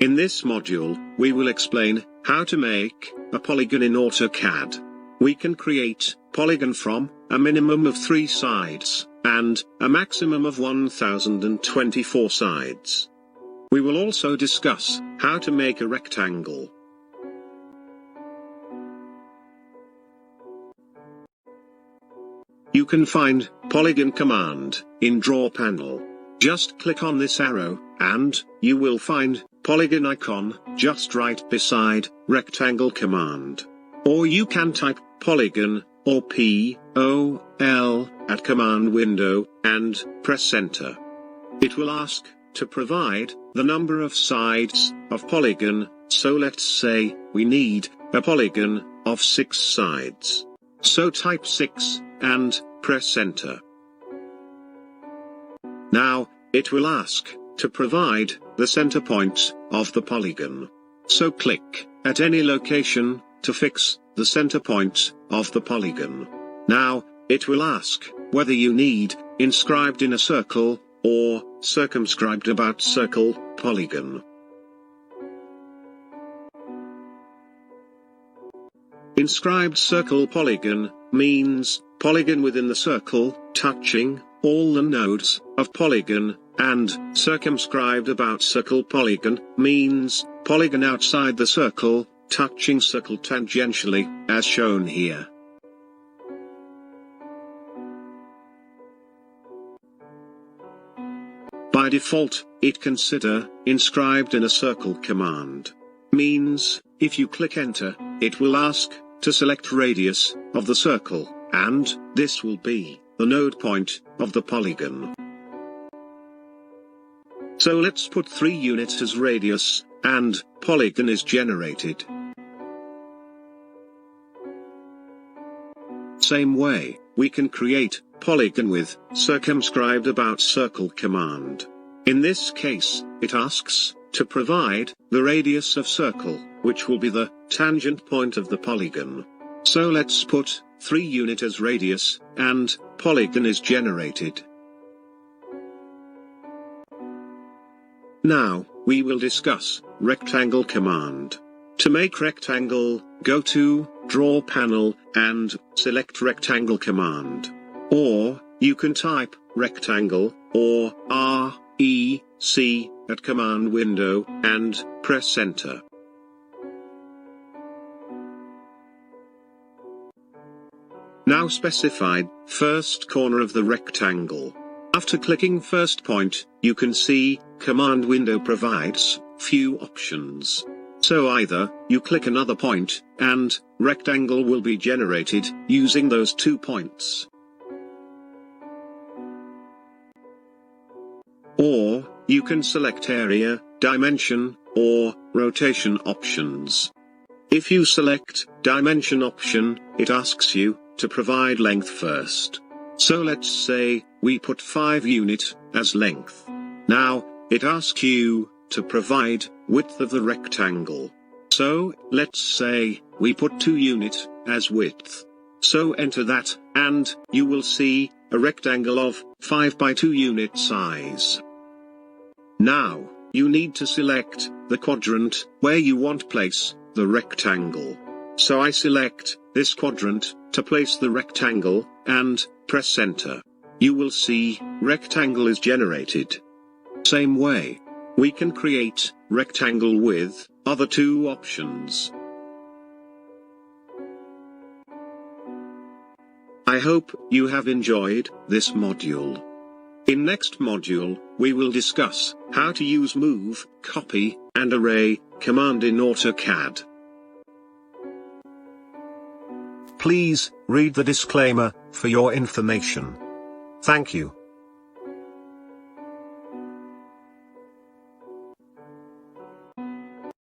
In this module, we will explain how to make a polygon in AutoCAD. We can create polygon from a minimum of 3 sides and a maximum of 1024 sides. We will also discuss how to make a rectangle. You can find Polygon command in Draw panel. Just click on this arrow, and you will find Polygon icon just right beside Rectangle command. Or you can type Polygon or POL at command window and press enter. It will ask to provide the number of sides of polygon, so let's say we need a polygon of 6 sides. So type 6 and press enter. Now, it will ask to provide the center point of the polygon. So click at any location to fix the center point of the polygon. Now, it will ask whether you need inscribed in a circle or circumscribed about circle polygon. Inscribed circle polygon means polygon within the circle, touching all the nodes of polygon, and circumscribed about circle polygon means polygon outside the circle, touching circle tangentially, as shown here. By default, it consider inscribed in a circle command. Means, if you click enter, it will ask to select radius of the circle, and this will be the node point of the polygon. So let's put 3 units as radius, and polygon is generated. Same way, we can create polygon with circumscribed about circle command. In this case, it asks to provide the radius of circle, which will be the tangent point of the polygon. So let's put 3 unit as radius, and polygon is generated. Now, we will discuss rectangle command. To make rectangle, go to Draw panel and select Rectangle command. Or, you can type rectangle or REC at command window and press enter. Now specify first corner of the rectangle. After clicking first point, you can see command window provides few options. So either you click another point, and rectangle will be generated using those 2 points. Or, you can select area, dimension, or rotation options. If you select dimension option, it asks you to provide length first. So let's say we put 5 unit as length. Now, it asks you to provide width of the rectangle. So, let's say we put 2 unit as width. So enter that, and you will see a rectangle of 5 by 2 unit size. Now, you need to select the quadrant where you want place the rectangle. So I select this quadrant to place the rectangle, and press enter. You will see rectangle is generated. Same way, we can create rectangle with other 2 options. I hope you have enjoyed this module. In next module, we will discuss how to use move, copy, and array command in AutoCAD. Please read the disclaimer for your information. Thank you.